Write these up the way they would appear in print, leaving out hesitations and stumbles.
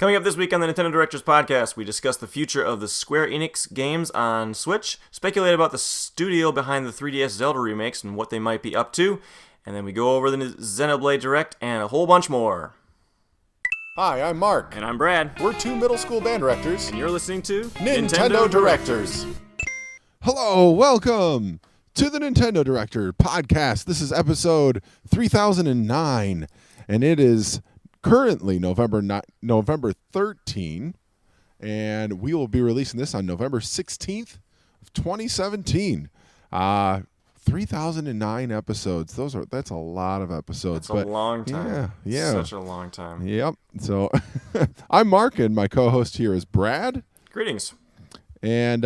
Coming up this week on the Nintendo Directors Podcast, we discuss the future of the Square-Enix games on Switch, speculate about the studio behind the 3DS Zelda remakes and what they might be up to, and then we go over the Xenoblade Direct and a whole bunch more. Hi, I'm Mark. And I'm Brad. We're two middle school band directors. And you're listening to Nintendo Directors. Hello, welcome to the Nintendo Director Podcast. This is episode 3009, and it is currently November 13, and we will be releasing this on November 16th of 2017. 3009 episodes. That's a lot of episodes. That's a long time. Yeah. Such a long time. Yep. So I'm Mark, and my co-host here is Brad. Greetings. And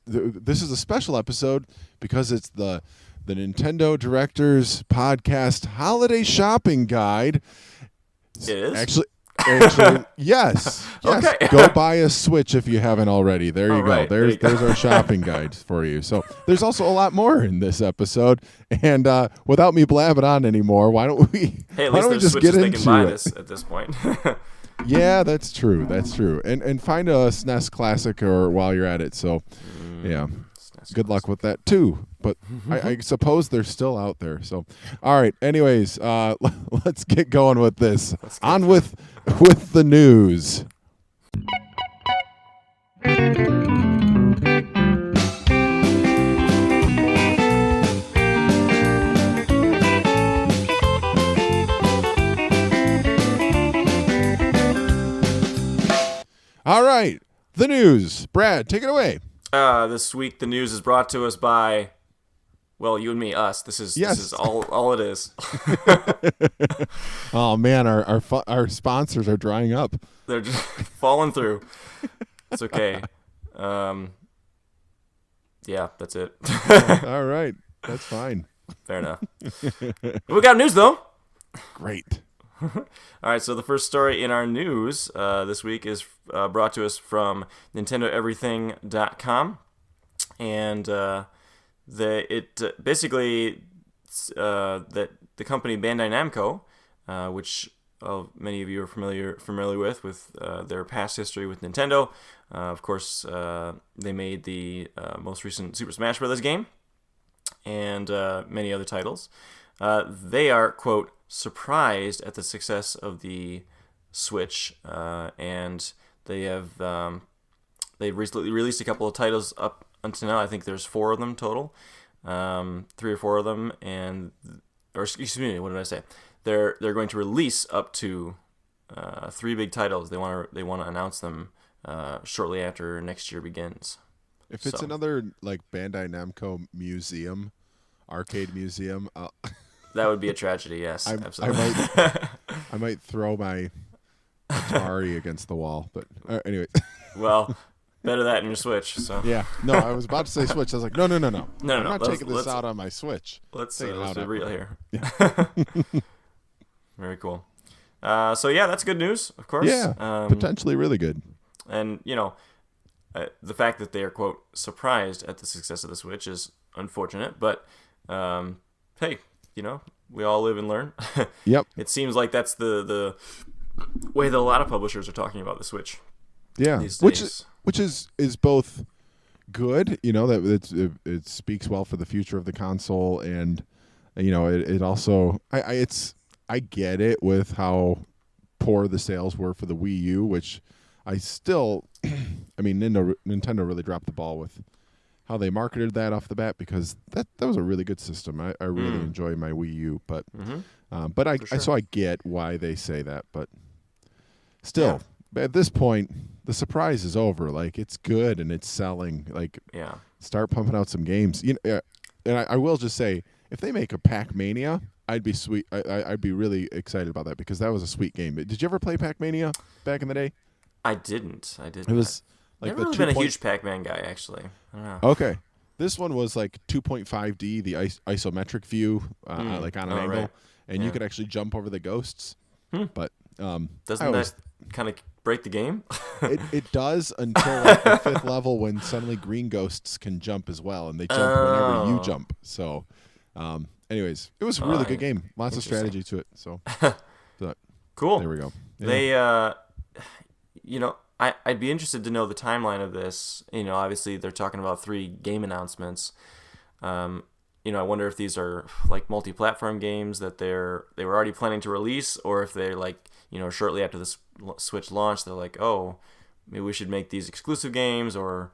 this is a special episode because it's the Nintendo Directors Podcast Holiday Shopping Guide. It is? Actually, yes. Okay. Go buy a Switch if you haven't already. There you go. Right, There's our shopping guide for you. So there's also a lot more in this episode. And without me blabbing on anymore, why don't we? Hey, at why least don't we there's just Switches get they into can buy it? this at this point. Yeah, that's true. That's true. And find a SNES Classic or while you're at it. So, yeah. Good luck with that too. But I suppose they're still out there. So, all right. Anyways, let's get going with this. On with the news. All right. The news. Brad, take it away. This week, the news is brought to us by, well, you and me, us. This is all it is. Oh man, our sponsors are drying up. They're just falling through. It's okay. Yeah, that's it. All right, that's fine. Fair enough. We got news though. Great. All right, so the first story in our news this week is brought to us from NintendoEverything.com, and basically that the company Bandai Namco, which many of you are familiar with their past history with Nintendo. Of course, they made the most recent Super Smash Bros. Game and many other titles. They are, quote, surprised at the success of the Switch, and they've recently released a couple of titles up until now. I think there's 4 of them total, 3 or 4 of them, or excuse me, what did I say? They're going to release up to 3 big titles. They want to announce them shortly after next year begins. If it's another like Bandai Namco museum, arcade museum, that would be a tragedy. Yes, absolutely. I might throw my Atari against the wall, but anyway. Well, better that than your Switch. So yeah, no, I was about to say Switch. I was like, no. I'm not taking this out on my Switch. Let's be real here. Yeah. Very cool. So yeah, that's good news, of course. Yeah, potentially really good. And the fact that they are, quote, surprised at the success of the Switch is unfortunate, but hey, we all live and learn. Yep. It seems like that's the way that a lot of publishers are talking about the Switch. Yeah, these days. which is both good, that it speaks well for the future of the console, and it also I get it with how poor the sales were for the Wii U, which I still Nintendo really dropped the ball with how they marketed that off the bat, because that was a really good system. I really enjoy my Wii U, but so I get why they say that, but still, at this point, the surprise is over. Like, it's good and it's selling. Like, start pumping out some games. And I will just say, if they make a Pac-Mania, I'd be sweet. I'd be really excited about that, because that was a sweet game. Did you ever play Pac-Mania back in the day? I didn't. It was like never really been a huge Pac-Man guy, actually. I don't know. Okay. This one was like 2.5D, the isometric view, like on an angle, right. And you could actually jump over the ghosts. But doesn't that kind of break the game? it does, until like the 5th level, when suddenly green ghosts can jump as well, and they jump whenever you jump. So, anyways, it was a really good game. Lots of strategy to it. So, cool. There we go. Yeah. I'd be interested to know the timeline of this. Obviously they're talking about 3 game announcements. I wonder if these are like multi-platform games that they were already planning to release, or if they're like, shortly after the Switch launch, they're like, oh, maybe we should make these exclusive games, or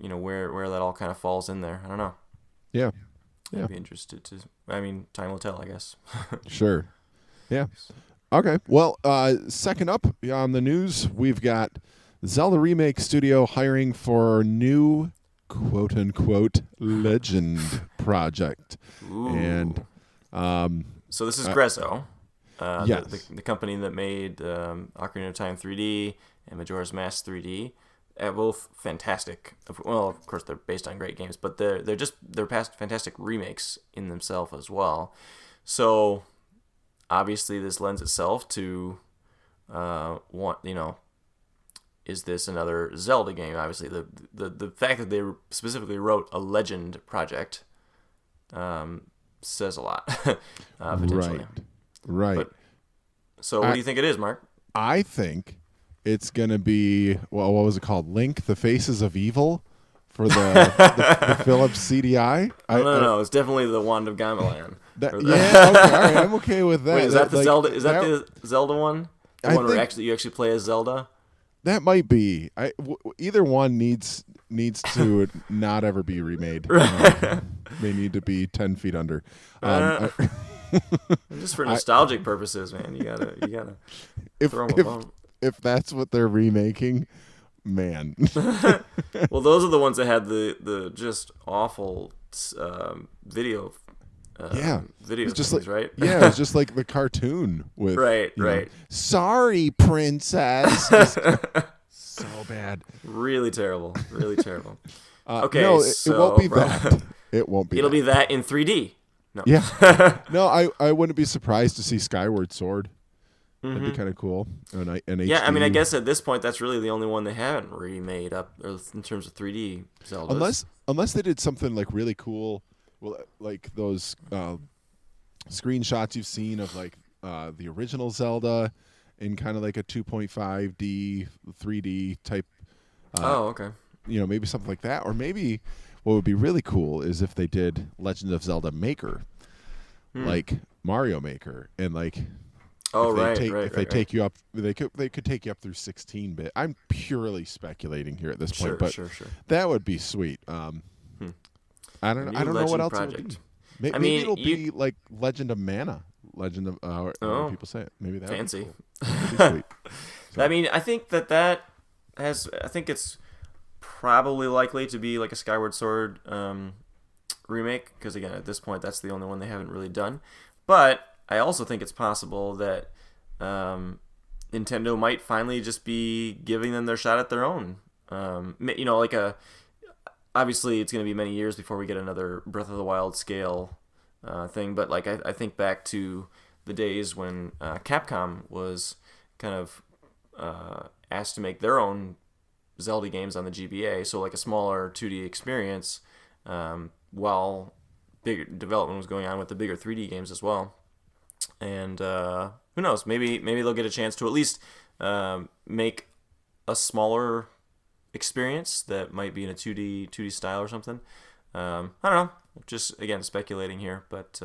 where that all kind of falls in there. I don't know. Yeah. Yeah. I'd be interested to. I mean, time will tell, I guess. Sure. Yeah. Okay. Well, second up on the news, we've got Zelda Remake Studio hiring for new quote unquote legend project. Ooh. And so this is Grezzo, yes. the company that made Ocarina of Time 3D and Majora's Mask 3D. Both fantastic. Well, of course they're based on great games, but they're past fantastic remakes in themselves as well. So obviously this lends itself to is this another Zelda game? Obviously the fact that they specifically wrote a legend project says a lot potentially. Right. But, so what do you think it is, Mark? I think it's going to be, well, what was it called? Link, The Faces of Evil for the Philips CDI? No. It's definitely the Wand of Gamelon. Yeah, okay, all right, I'm okay with that. Wait, is that the Zelda? Is that the Zelda one? The one where you actually play as Zelda? That might be. Either one needs to not ever be remade. They need to be 10 feet under. Just for nostalgic purposes, man. You gotta throw them a bone. If that's what they're remaking, man. Well, those are the ones that had the just awful video. Video it's just things, like, right? Yeah, it's just like the cartoon with right. Sorry, princess. So bad. Really terrible. Okay, no, so it won't be that. It won't be. It'll be that in 3D. No. Yeah. No, I wouldn't be surprised to see Skyward Sword. That'd be kind of cool. An yeah, HD. I mean, I guess at this point, that's really the only one they haven't remade up in terms of 3D Zeldas. Unless they did something like really cool, well, like those screenshots you've seen of like the original Zelda in kind of like a 2.5D, 3D type. Okay. Maybe something like that, or maybe what would be really cool is if they did Legend of Zelda Maker, like Mario Maker, and like. Oh, if they take you up, they could take you up through 16-bit. I'm purely speculating here at this point, but sure. that would be sweet. I don't know what else project. It would be. Maybe it'll be like Legend of Mana, Legend of how people say it. Maybe that fancy. Would be cool. That'd be sweet. So. I mean, I think that has. I think it's probably likely to be like a Skyward Sword remake, because again, at this point, that's the only one they haven't really done. But I also think it's possible that Nintendo might finally just be giving them their shot at their own. Obviously it's going to be many years before we get another Breath of the Wild scale thing, but like I think back to the days when Capcom was kind of asked to make their own Zelda games on the GBA, so like a smaller 2D experience, while bigger development was going on with the bigger 3D games as well. And who knows? Maybe they'll get a chance to at least make a smaller experience that might be in a 2D style or something. I don't know. Just again speculating here, but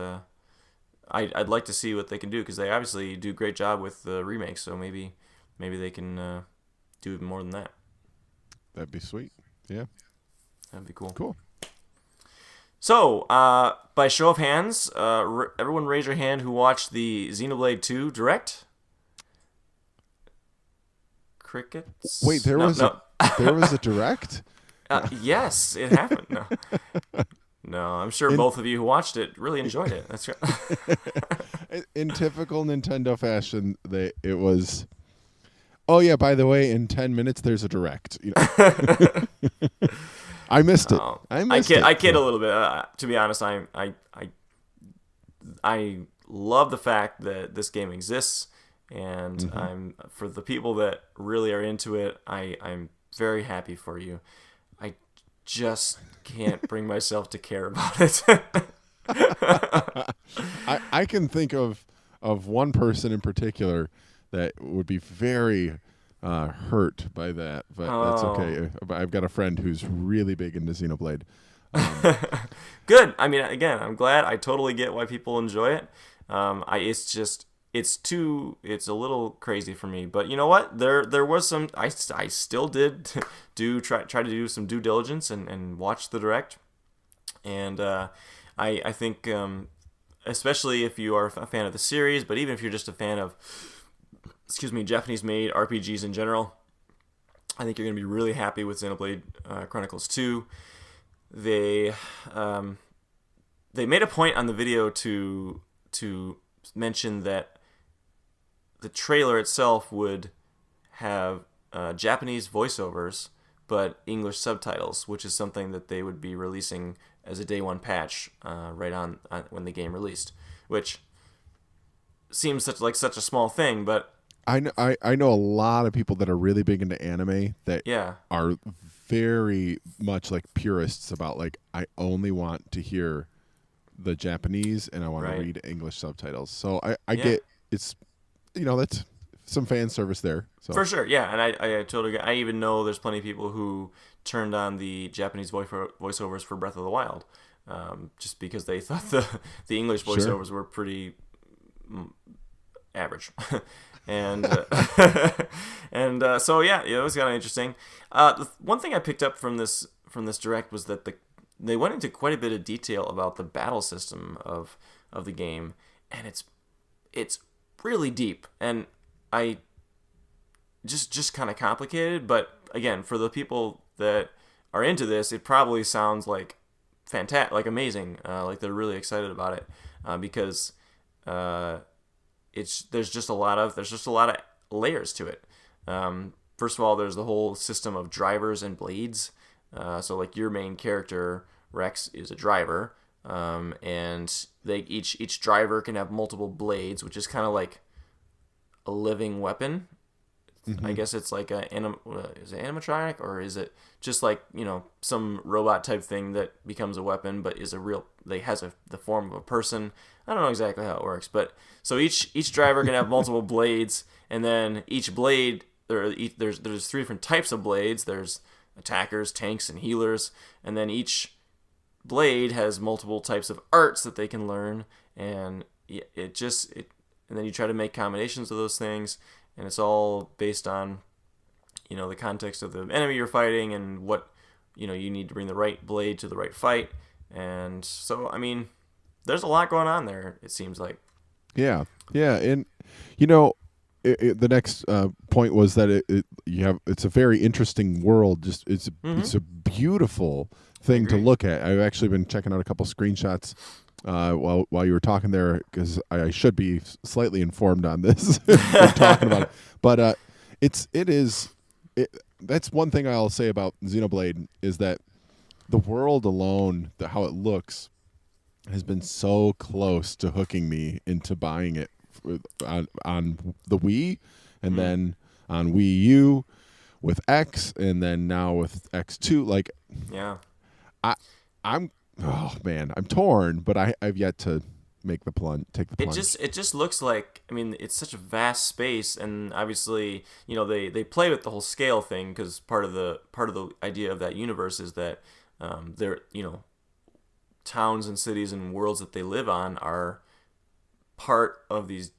I'd like to see what they can do, because they obviously do a great job with the remakes. So maybe they can do even more than that. That'd be sweet. Yeah, that'd be cool. Cool. So, by show of hands, everyone raise your hand who watched the Xenoblade 2 Direct. Crickets? Wait, there was a Direct? Yes, it happened. No, I'm sure both of you who watched it really enjoyed it. That's right. In typical Nintendo fashion, it was... Oh, yeah, by the way, in 10 minutes, there's a Direct. I missed it. I kid a little bit. To be honest, I love the fact that this game exists, and I'm for the people that really are into it. I'm very happy for you. I just can't bring myself to care about it. I can think of one person in particular that would be very hurt by that, but that's Oh. okay. I've got a friend who's really big into Xenoblade. Good. I mean, again, I'm glad. I totally get why people enjoy it. It's just, it's a little crazy for me. But you know what? There was some. I still did try to do some due diligence and watch the direct. And I think, especially if you are a fan of the series, but even if you're just a fan of, Japanese-made RPGs in general, I think you're going to be really happy with Xenoblade Chronicles 2. They made a point on the video to mention that the trailer itself would have Japanese voiceovers but English subtitles, which is something that they would be releasing as a day one patch right on when the game released, which seems such a small thing, but I know a lot of people that are really big into anime that yeah, are very much like purists about like I only want to hear the Japanese and I want right, to read English subtitles. So I yeah. get it's that's some fan service there. So For sure, yeah, and I totally get. I even know there's plenty of people who turned on the Japanese voiceovers for Breath of the Wild, just because they thought the English sure. voiceovers were pretty average, and so yeah, it was kind of interesting. One thing I picked up from this direct was that they went into quite a bit of detail about the battle system of the game, and it's really deep, and I just kind of complicated, but again, for the people that are into this, it probably sounds like fantastic, like amazing, like they're really excited about it, because there's just a lot of layers to it. First of all, there's the whole system of drivers and blades. So like your main character Rex is a driver, and each driver can have multiple blades, which is kind of like a living weapon. I guess it's like is it animatronic, or is it just like some robot type thing that becomes a weapon, but is a real has the form of a person. I don't know exactly how it works, but so each driver can have multiple blades, and then each blade there's 3 different types of blades. There's attackers, tanks, and healers, and then each blade has multiple types of arts that they can learn, and and then you try to make combinations of those things, and it's all based on the context of the enemy you're fighting and what you need to bring the right blade to the right fight. And so I mean, there's a lot going on there, it seems like. Yeah, yeah, and the next point was that it's a very interesting world. Just it's a beautiful thing to look at. I've actually been checking out a couple screenshots while you were talking there, because I should be slightly informed on this. We're talking about it, but that's one thing I'll say about Xenoblade is that the world alone, how it looks, has been so close to hooking me into buying it on the Wii, and then on Wii U with X, and then now with X2. Like, Yeah. I'm oh man, I'm torn, but I've yet to take the plunge. It just looks like, I mean, it's such a vast space, and obviously they play with the whole scale thing, because part of the idea of that universe is that they're towns and cities and worlds that they live on are part of these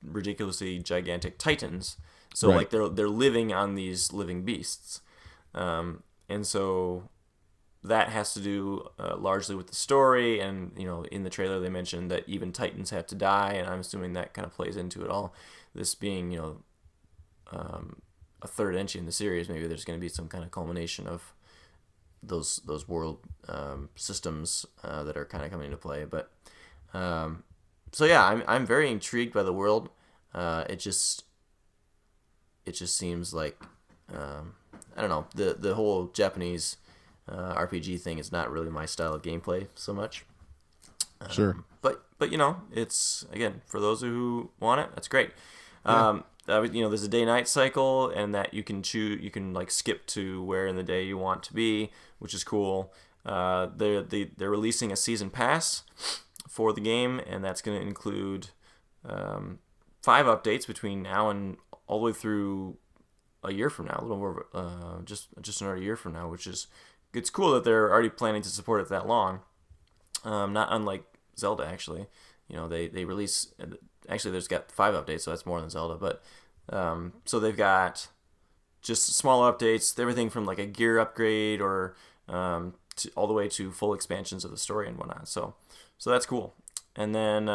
ridiculously gigantic titans. So Right. like they're living on these living beasts, and so that has to do largely with the story. And in the trailer they mentioned that even titans have to die, and I'm assuming that kind of plays into it all. This being a third entry in the series, maybe there's going to be some kind of culmination of those world systems that are kind of coming into play. But so yeah, I'm very intrigued by the world. It just seems like I don't know, the whole Japanese RPG thing is not really my style of gameplay so much. Sure. But it's, again, for those who want it, that's great. Yeah. There's a day-night cycle, and that you can choose. You can like skip to where in the day you want to be, which is cool. They're releasing a season pass for the game, and that's going to include 5 updates between now and all the way through a year from now, a little more, just under a year from now, which is it's cool that they're already planning to support it that long. Not unlike Zelda, actually. They release. Actually, there's got 5 updates, so that's more than Zelda. But so they've got just small updates, everything from like a gear upgrade or all the way to full expansions of the story and whatnot. So that's cool. And then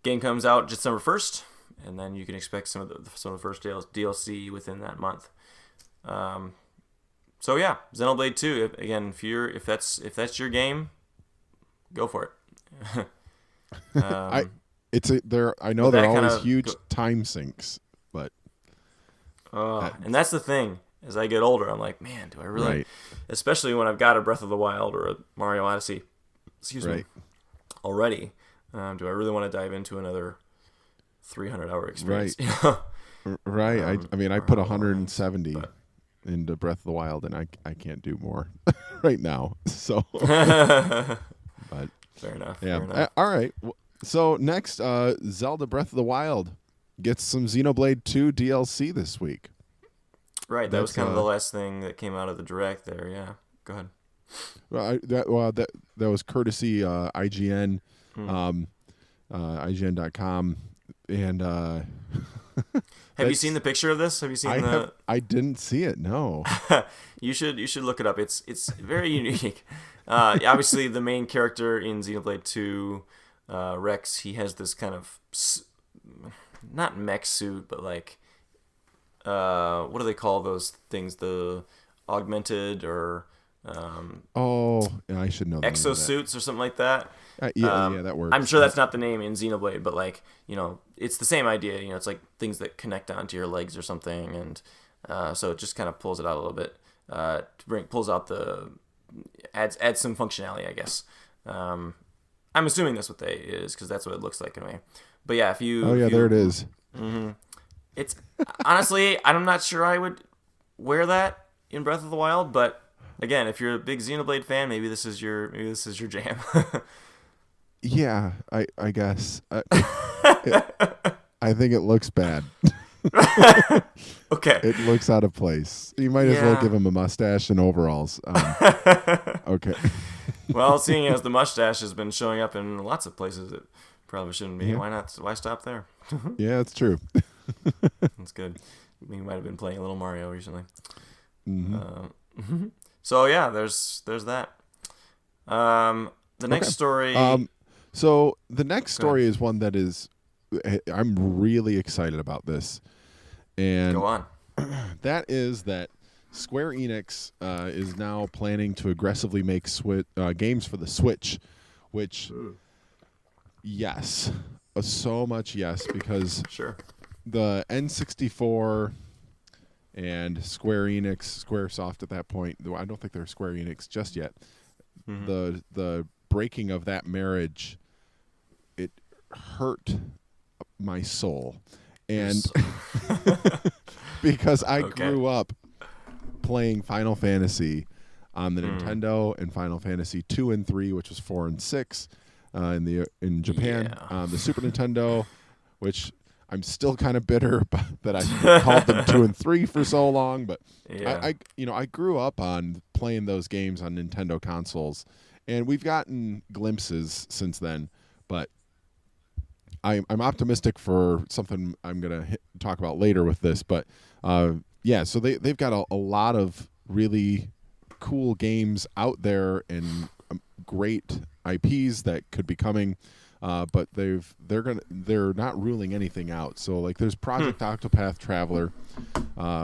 game comes out December 1st, and then you can expect some of the first DLC within that month. So yeah, Xenoblade 2. Again, if that's your game, go for it. I know they're always huge time sinks, but and that's the thing. As I get older, I'm like, man, do I really? Right. Especially when I've got a Breath of the Wild or a Mario Odyssey, me, already. Do I really want to dive into another 300-hour experience? Right. Right. I put 170 into Breath of the Wild, and I can't do more right now. So, but fair enough. Yeah. Fair enough. All right. So next, Zelda Breath of the Wild gets some Xenoblade 2 DLC this week. Right. That was kind of the last thing that came out of the Direct there. Yeah. Go ahead. That was courtesy IGN, IGN.com, and have you seen the picture of this? Have you seen I didn't see it. No. You should look it up. It's very unique. Obviously, the main character in Xenoblade 2, Rex, he has this kind of not mech suit, but like what do they call those things? The augmented or I should know. Exosuits or something like that. Yeah, that works. I'm sure that's not the name in Xenoblade, but like, it's the same idea. It's like things that connect onto your legs or something, and so it just kind of pulls it out a little bit. Pulls out adds some functionality, I guess. I'm assuming that's what it is because that's what it looks like anyway. But yeah, there it is. Mm-hmm. It's honestly, I'm not sure I would wear that in Breath of the Wild, but again, if you're a big Xenoblade fan, maybe this is your jam. Yeah, I guess. I think it looks bad. Okay. It looks out of place. You might as well give him a mustache and overalls. Okay. Well, seeing as the mustache has been showing up in lots of places, it probably shouldn't be. Yeah. Why not? Why stop there? Yeah, it's true. That's good. You might have been playing a little Mario recently. Mm-hmm. So yeah, there's that. The next story. So the next story is one that is, I'm really excited about this, and go on. That is that Square-Enix is now planning to aggressively make games for the Switch, which, yes, so much yes, because sure. The N64 and Square-Enix, Squaresoft at that point, though I don't think they're Square-Enix just yet, the breaking of that marriage, it hurt my soul. And because I grew up playing Final Fantasy on the Nintendo and Final Fantasy 2 and 3, which was 4 and 6 in Japan, the Super Nintendo, which I'm still kind of bitter that I called them 2 and 3 for so long, but I grew up on playing those games on Nintendo consoles, and we've gotten glimpses since then, but I'm optimistic for something I'm going to talk about later with this, but so they've got a lot of really cool games out there and great IPs that could be coming, but they're not ruling anything out. So like there's Project Octopath Traveler,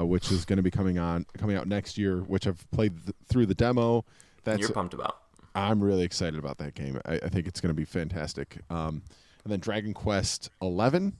which is going to be coming out next year, which I've played through the demo. You're pumped about. I'm really excited about that game. I think it's going to be fantastic. And then Dragon Quest 11,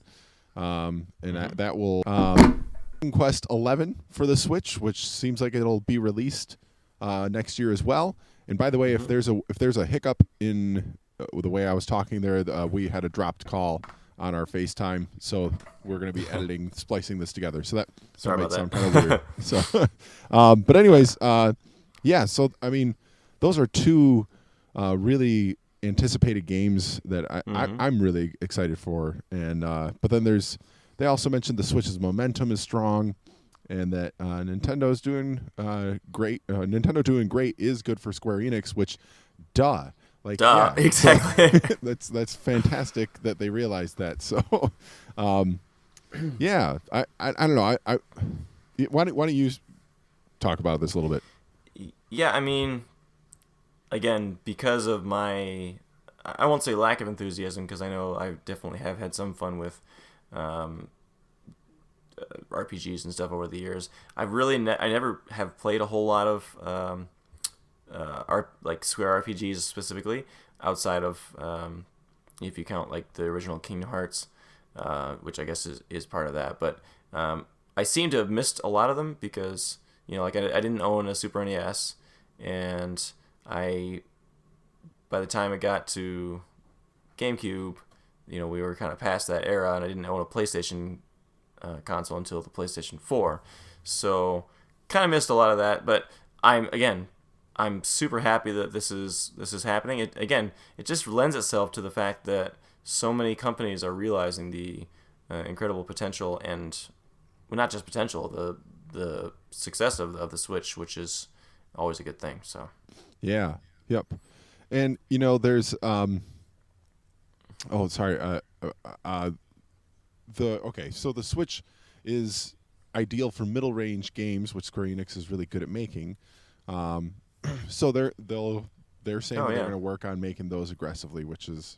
that will Dragon Quest 11 for the Switch, which seems like it'll be released next year as well. And by the way, if there's a hiccup in the way I was talking there, we had a dropped call on our FaceTime, so we're going to be splicing this together. So that might sound kind of weird. So, but anyways, So I mean, those are two really anticipated games that I'm really excited for, and but then they also mentioned the Switch's momentum is strong, and that Nintendo's doing great. Nintendo doing great is good for Square Enix, which, duh. Like, Duh, yeah, exactly. that's fantastic that they realized that. So, yeah, I don't know. Why don't you talk about this a little bit? Yeah, I mean, again, because of my, I won't say lack of enthusiasm, because I know I definitely have had some fun with RPGs and stuff over the years. I never have played a whole lot of like Square RPGs specifically, outside of if you count like the original Kingdom Hearts, which I guess is part of that. But I seem to have missed a lot of them because like I didn't own a Super NES, and by the time it got to GameCube, we were kind of past that era, and I didn't own a PlayStation console until the PlayStation 4, so kind of missed a lot of that. But I'm super happy that this is happening. It just lends itself to the fact that so many companies are realizing the incredible potential, and well, not just potential, the success of the Switch, which is always a good thing. So yeah, yep. And there's so the Switch is ideal for middle range games, which Square Enix is really good at making. So they're saying they're going to work on making those aggressively, which is,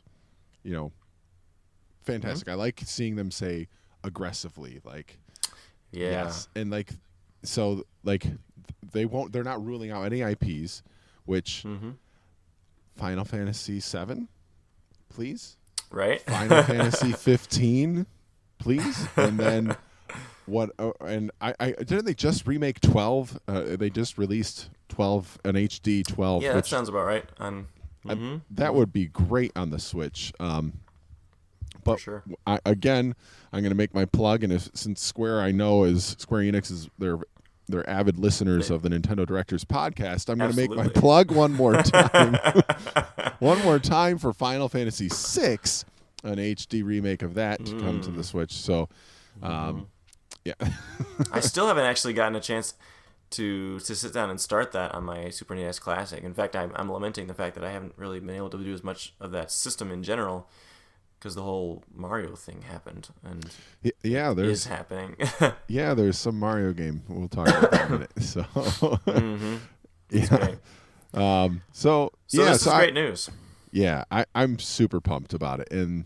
fantastic. I like seeing them say aggressively, like, yes, and they're not ruling out any IPs, which Final Fantasy 7, please, right? Final Fantasy 15, please, and then. What and I didn't they just remake 12? They just released 12, an HD 12. Yeah, that sounds about right. That would be great on the Switch. But for sure. I'm going to make my plug, and since Square Enix is they're avid listeners of the Nintendo Directors podcast, I'm going to make my plug one more time. One more time for Final Fantasy 6, an HD remake of that to come to the Switch. So. Yeah, I still haven't actually gotten a chance to sit down and start that on my Super NES Classic. In fact, I'm lamenting the fact that I haven't really been able to do as much of that system in general, because the whole Mario thing happened, and is happening. Yeah, there's some Mario game we'll talk about in a minute. So, yeah. So this is great news. Yeah, I'm super pumped about it, and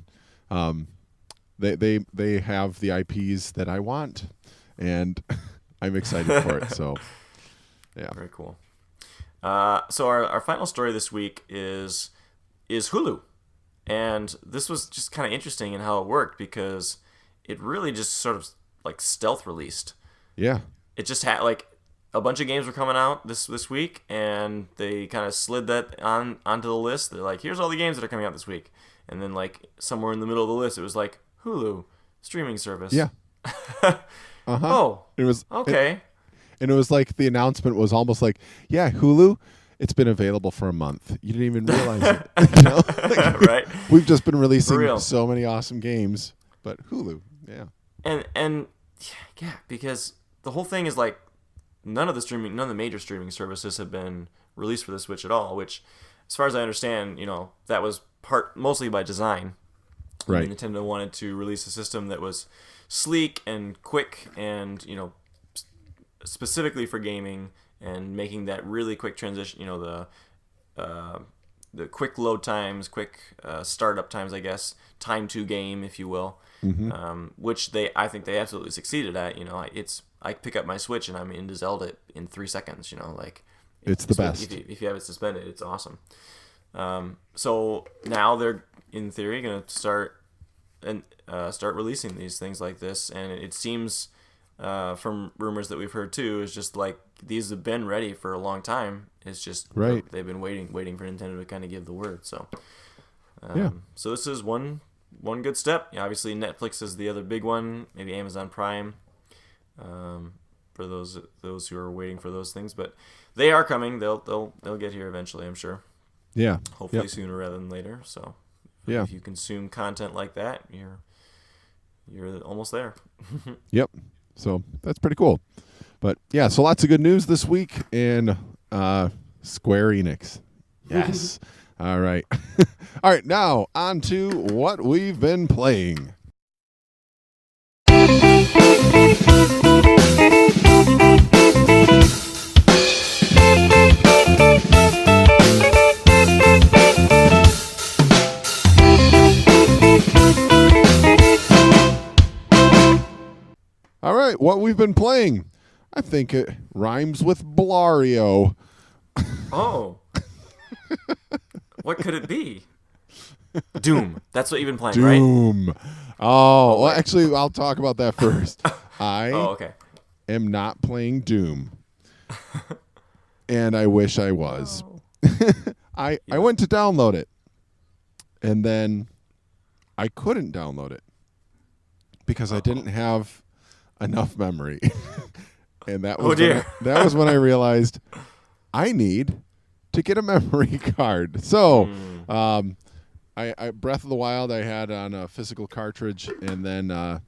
They have the IPs that I want, and I'm excited for it. So, yeah, very cool. So our final story this week is Hulu, and this was just kind of interesting in how it worked, because it really just sort of like stealth released. Yeah, it just had like a bunch of games were coming out this week, and they kind of slid that onto the list. They're like, here's all the games that are coming out this week, and then like somewhere in the middle of the list, it was like Hulu streaming service. Yeah. Oh, it was okay. And it was like the announcement was almost like, yeah, Hulu, it's been available for a month. You didn't even realize it. Right. We've just been releasing so many awesome games, but Hulu, yeah. And yeah, because the whole thing is like none of the major streaming services have been released for the Switch at all, which, as far as I understand, that was mostly by design. Right. Nintendo wanted to release a system that was sleek and quick, and specifically for gaming, and making that really quick transition. The quick load times, quick startup times, I guess, time to game, if you will. Which I think they absolutely succeeded at. I pick up my Switch and I'm into Zelda in 3 seconds. It's the best. If you have it suspended, it's awesome. So now they're in theory going to start releasing these things like this, and it seems from rumors that we've heard too, is just like these have been ready for a long time. It's just they've been waiting for Nintendo to kind of give the word. So so this is one good step. Obviously Netflix is the other big one, maybe Amazon Prime, for those who are waiting for those things, but they are coming. They'll get here eventually, I'm sure. Yeah. Hopefully sooner rather than later. So if you consume content like that, you're almost there. Yep. So that's pretty cool. But yeah, so lots of good news this week in Square-Enix. Yes. All right. All right, now on to what we've been playing. All right, what we've been playing. I think it rhymes with Blario. Oh. What could it be? Doom. That's what you've been playing, right? Doom. Oh, well, actually, I'll talk about that first. I okay. am not playing Doom. And I wish I was. I went to download it. And then I couldn't download it. Because I didn't have enough memory. And that was that was when I realized I need to get a memory card. So, I Breath of the Wild I had on a physical cartridge, and then yeah,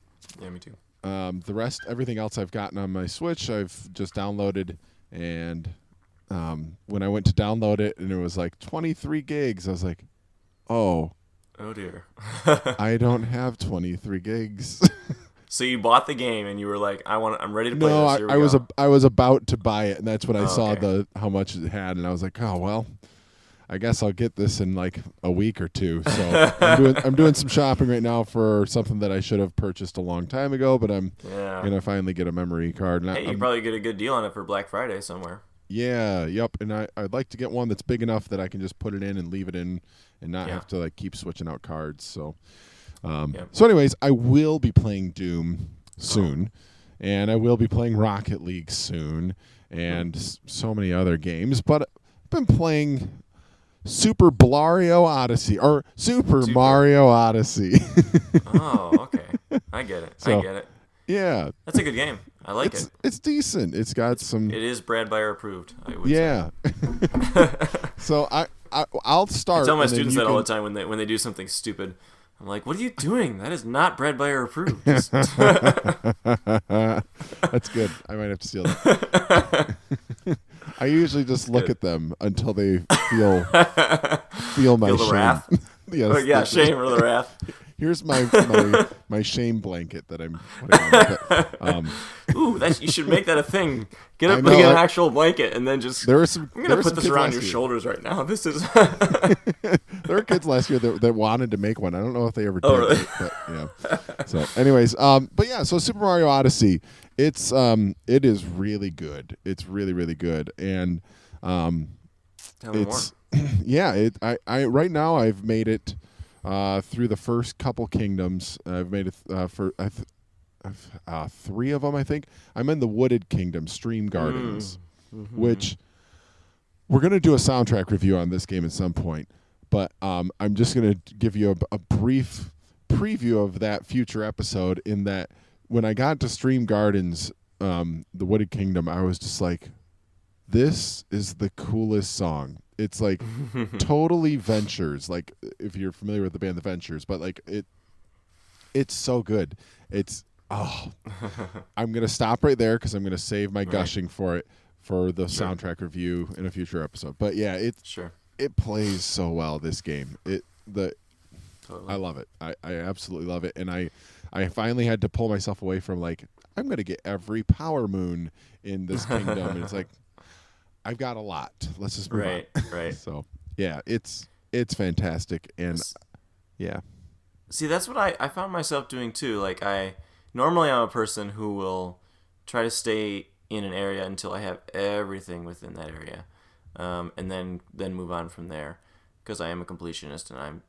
me too. the rest, everything else I've gotten on my Switch, I've just downloaded. And when I went to download it, and it was like 23 gigs, I was like, oh dear. I don't have 23 gigs. So you bought the game and you were like, I'm ready to play No, this. Here we go. go. I was about to buy it, and that's when I saw okay. how much it had, and I was like, oh well, I guess I'll get this in like a week or two. So I'm doing some shopping right now for something that I should have purchased a long time ago, but I'm gonna finally get a memory card. And hey, you probably get a good deal on it for Black Friday somewhere. Yeah, yep. And I'd like to get one that's big enough that I can just put it in and leave it in, and not have to like keep switching out cards. So, so anyways, I will be playing Doom soon, and I will be playing Rocket League soon, and so many other games. But I've been playing Super Blario Odyssey, or Super Mario Odyssey. Oh, okay. I get it. So, I get it. Yeah. That's a good game. I like it. It's decent. It's got some. It is Brad Beyer approved, I would say. So I'll start. I tell my students that all the time when they do something stupid. I'm like, what are you doing? That is not Brad Beyer approved. That's good. I might have to steal that. I usually just look at them until they feel my shame. Wrath? Yes. Shame or the wrath. Here's my shame blanket that I'm putting on. Ooh, you should make that a thing. Get an actual blanket and then just. I'm gonna put this around your shoulders right now. This is. There were kids last year that wanted to make one. I don't know if they ever did. Really? But yeah. So, anyways, but yeah. So Super Mario Odyssey, it is really good. It's really really good, and Tell me more. Yeah. I right now I've made it. Through the first couple kingdoms, I've made it for three of them, I think. I'm in the Wooded Kingdom, Stream Gardens, which we're going to do a soundtrack review on this game at some point. But I'm just going to give you a brief preview of that future episode, in that when I got to Stream Gardens, the Wooded Kingdom, I was just like, this is the coolest song. It's like totally Ventures, like if you're familiar with the band The Ventures, but like it's so good. I'm going to stop right there because I'm going to save my gushing for the soundtrack review in a future episode. But yeah, it plays so well, this game. I love it. I absolutely love it. And I finally had to pull myself away from like, I'm going to get every power moon in this kingdom. And it's like, I've got a lot. Let's just move on. Right. So yeah, it's fantastic, and yeah. See, that's what I found myself doing too. Like normally I'm a person who will try to stay in an area until I have everything within that area, and then move on from there, because I am a completionist and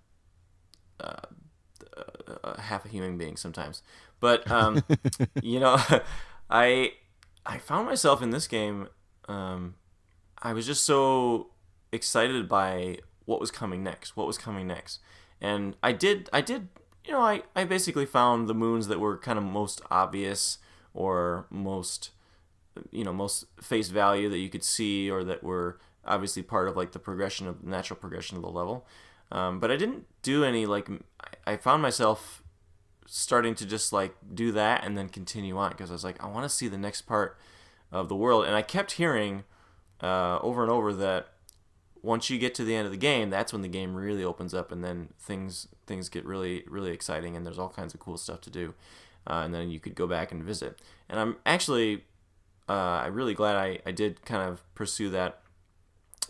I'm half a human being sometimes. But I found myself in this game. I was just so excited by what was coming next. And I basically found the moons that were kind of most obvious, or most face value that you could see, or that were obviously part of like the natural progression of the level. But I didn't do any, like, I found myself starting to just like do that and then continue on, because I was like, I want to see the next part of the world. And I kept hearing over and over that once you get to the end of the game, that's when the game really opens up, and then things get really, really exciting, and there's all kinds of cool stuff to do. And then you could go back and visit. And I'm actually I'm really glad I did kind of pursue that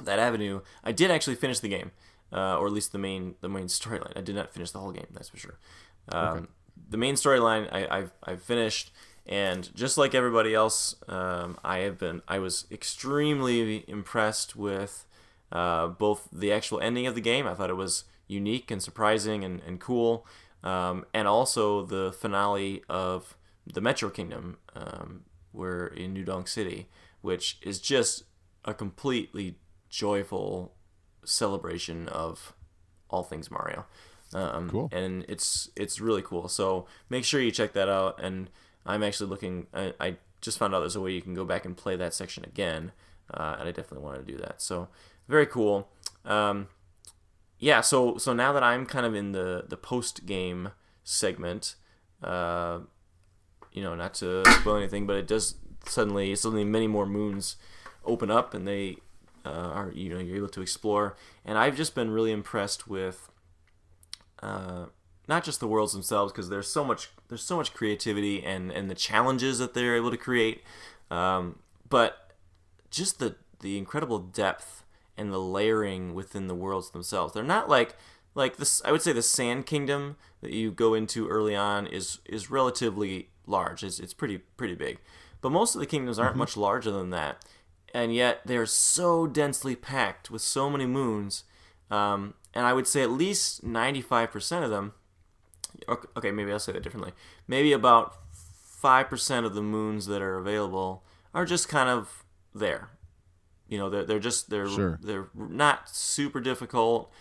avenue. I did actually finish the game, or at least the main storyline. I did not finish the whole game, that's for sure. Okay. The main storyline I've finished, and just like everybody else, I was extremely impressed with both the actual ending of the game. I thought it was unique and surprising and cool, and also the finale of the Metro Kingdom. We're in New Donk City, which is just a completely joyful celebration of all things Mario. Cool. And it's really cool. So make sure you check that out. And I'm actually looking. I just found out there's a way you can go back and play that section again, and I definitely want to do that. So very cool. Yeah. So now that I'm kind of in the post game segment, not to spoil anything, but it does suddenly many more moons open up, and they you're able to explore. And I've just been really impressed with not just the worlds themselves, because there's so much creativity and the challenges that they're able to create, but just the incredible depth and the layering within the worlds themselves. They're not like this. I would say the Sand Kingdom that you go into early on is relatively large. It's pretty big, but most of the kingdoms aren't much larger than that, and yet they're so densely packed with so many moons. And I would say at least 95% of them. Okay, maybe I'll say that differently. Maybe about 5% of the moons that are available are just kind of there. They're Sure. they're not super difficult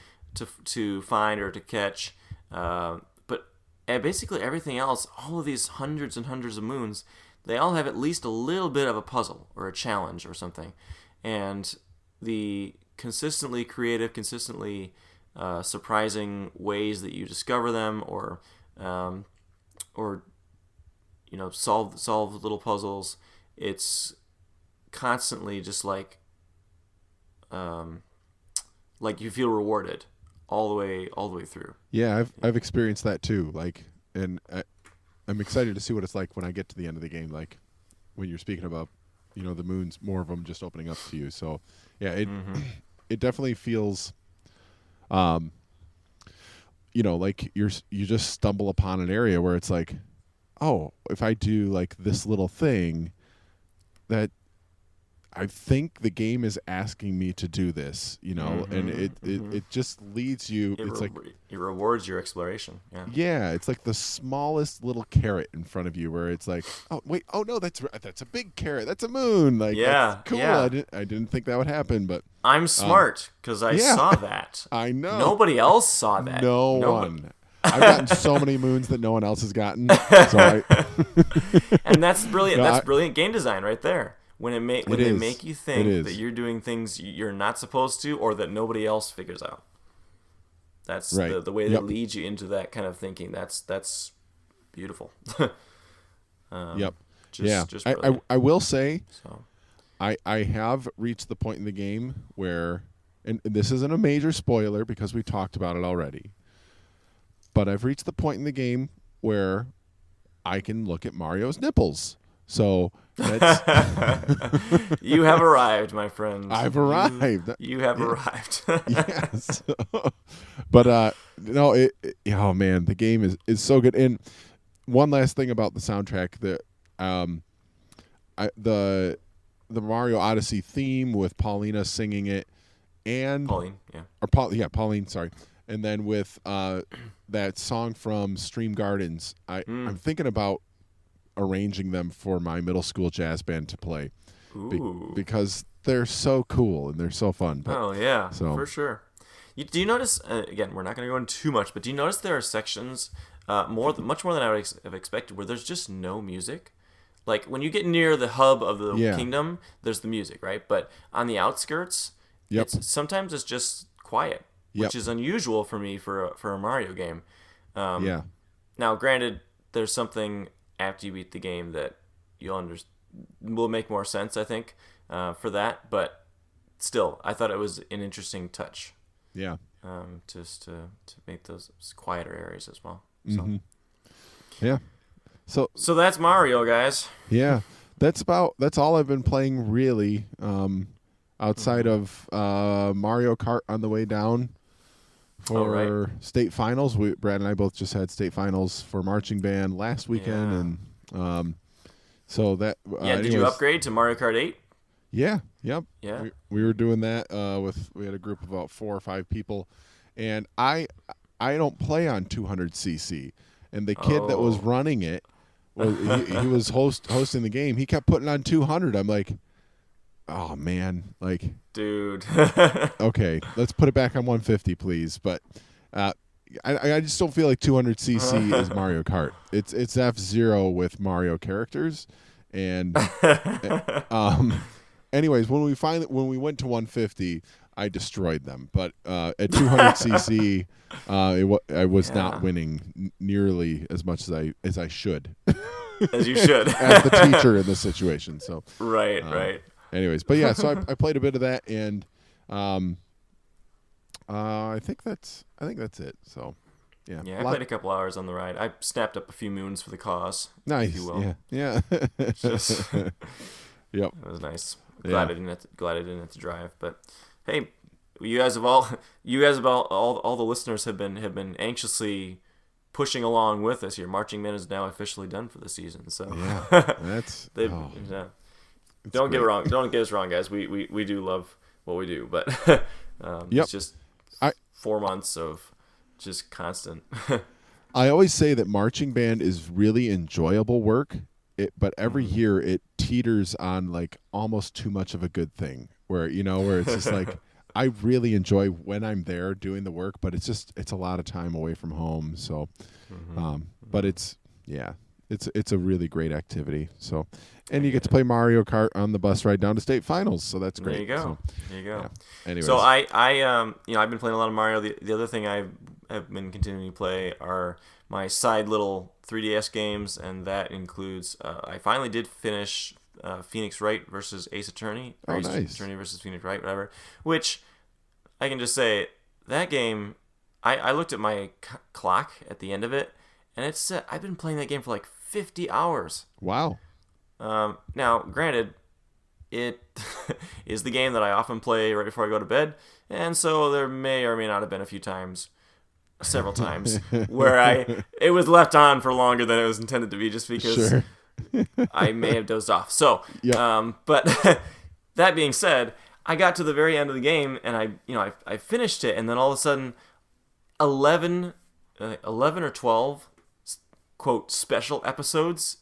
to find or to catch. But basically everything else, all of these hundreds and hundreds of moons, they all have at least a little bit of a puzzle or a challenge or something. And the consistently creative, consistently surprising ways that you discover them, or solve little puzzles. It's constantly just like you feel rewarded all the way through. Yeah, I've experienced that too. And I'm excited to see what it's like when I get to the end of the game. Like when you're speaking about, the moons, more of them just opening up to you. So yeah, it definitely feels, like you just stumble upon an area where it's like, oh, if I do like this little thing, that I think the game is asking me to do this, and it just leads you. It rewards your exploration. Yeah. Yeah, it's like the smallest little carrot in front of you, where it's like, oh wait, oh no, that's a big carrot. That's a moon. Like, yeah, that's cool. Yeah. I didn't think that would happen, but I'm smart because I saw that. I know. Nobody else saw that. No one. I've gotten so many moons that no one else has gotten. So and that's brilliant. That's brilliant game design right there. When they make you think that you're doing things you're not supposed to, or that nobody else figures out. That's right. the way they lead you into that kind of thinking. That's beautiful. Yep. Just I will say, so. I have reached the point in the game where, and this isn't a major spoiler because we talked about it already, but I've reached the point in the game where I can look at Mario's nipples. So that's you have arrived, my friend. I've arrived. You have arrived. Yes. But no, oh man, the game is so good. And one last thing about the soundtrack, the Mario Odyssey theme with Paulina singing it, and Pauline, yeah, or Pauline, sorry, and then with that song from Stream Gardens, I'm thinking about arranging them for my middle school jazz band to play, because they're so cool and they're so fun. But, yeah, so. For sure. Do you notice? Again, we're not going to go into too much, but do you notice there are sections, much more than I would have expected, where there's just no music? Like when you get near the hub of the kingdom, there's the music, right? But on the outskirts, sometimes it's just quiet, which is unusual for me for a Mario game. Now, granted, there's something after you beat the game that you'll will make more sense, I think, for that. But still, I thought it was an interesting touch. Yeah. Just to make those quieter areas as well. So. Mm-hmm. Yeah. So that's Mario, guys. Yeah, that's all I've been playing really. Outside of Mario Kart on the way down for state finals. Brad and I both just had state finals for marching band last weekend, and so that. Did you upgrade to Mario Kart 8? Yeah. Yep. Yeah. We were doing that we had a group of about 4 or 5 people, and I don't play on 200cc, and the kid that was running it, he was hosting the game. He kept putting on 200. I'm like, oh man, like, dude. Okay, let's put it back on 150, please. But I just don't feel like 200cc is Mario Kart. It's F-Zero with Mario characters, and anyways, when we went to 150, I destroyed them. But at 200cc, I was not winning nearly as much as I should. As you should. As the teacher in this situation. So right. Anyways, but yeah, so I played a bit of that, and I think that's it. So yeah. Yeah, I played a couple hours on the ride. I snapped up a few moons for the cause. Nice. If you will. Yeah. Yep. It was nice. Glad I didn't have to drive. But hey, you guys have all the listeners have been anxiously pushing along with us here. Marching Band is now officially done for the season. So yeah, that's don't get us wrong, guys. We do love what we do, but it's just 4 months of just constant. I always say that marching band is really enjoyable work, but every year it teeters on like almost too much of a good thing, where it's just like I really enjoy when I'm there doing the work, but it's a lot of time away from home. So, but it's a really great activity. So, and you get to play Mario Kart on the bus ride down to state finals. So that's great. There you go. So, there you go. Yeah. Anyways. So I've been playing a lot of Mario. The other thing I have been continuing to play are my side little 3DS games, and that includes I finally did finish Phoenix Wright versus Ace Attorney. Or Ace Attorney versus Phoenix Wright, whatever. Which I can just say that game. I looked at my clock at the end of it, and it said I've been playing that game for like 50 hours. Wow. Now, granted, it is the game that I often play right before I go to bed, and so there may or may not have been several times, where it was left on for longer than it was intended to be, just because I may have dozed off. So, but that being said, I got to the very end of the game, and I finished it, and then all of a sudden, 11 or 12 quote special episodes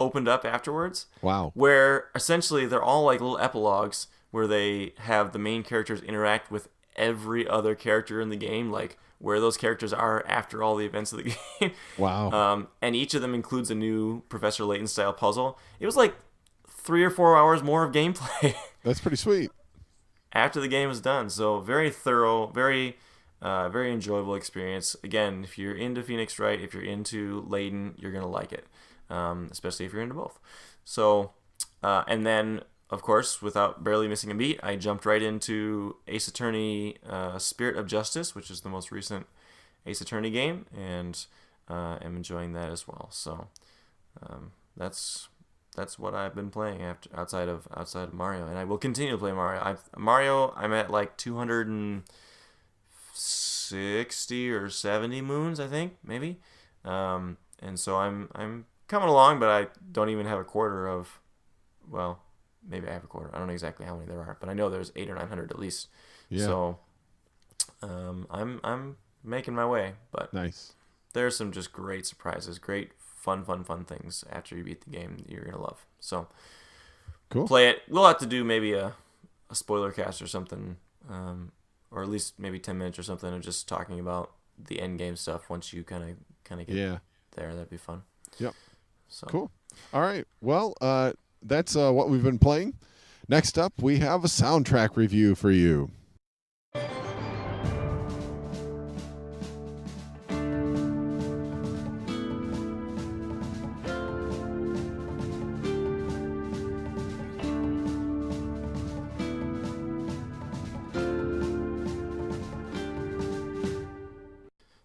opened up afterwards. Wow. Where essentially they're all like little epilogues where they have the main characters interact with every other character in the game, like where those characters are after all the events of the game. Wow. And each of them includes a new Professor Layton style puzzle. It was like 3 or 4 hours more of gameplay. That's pretty sweet. After the game was done. So very thorough, very enjoyable experience. Again, if you're into Phoenix Wright, if you're into Layton, you're going to like it. Especially if you're into both. So, and then, of course, without barely missing a beat, I jumped right into Ace Attorney Spirit of Justice, which is the most recent Ace Attorney game, and am enjoying that as well. So, that's what I've been playing outside of Mario, and I will continue to play Mario. I'm at like 260 or 70 moons, I think, maybe. And so I'm coming along, but I don't even have a quarter of, well, maybe I have a quarter. I don't know exactly how many there are, but I know there's 800 or 900 at least. Yeah. So I'm making my way, but nice. There's some just great surprises, great fun things after you beat the game that you're gonna love. So cool. Play it. We'll have to do maybe a spoiler cast or something, or at least maybe 10 minutes or something of just talking about the end game stuff once you kind of get there. That'd be fun. Yep. So cool. All right. Well, that's what we've been playing. Next up, we have a soundtrack review for you.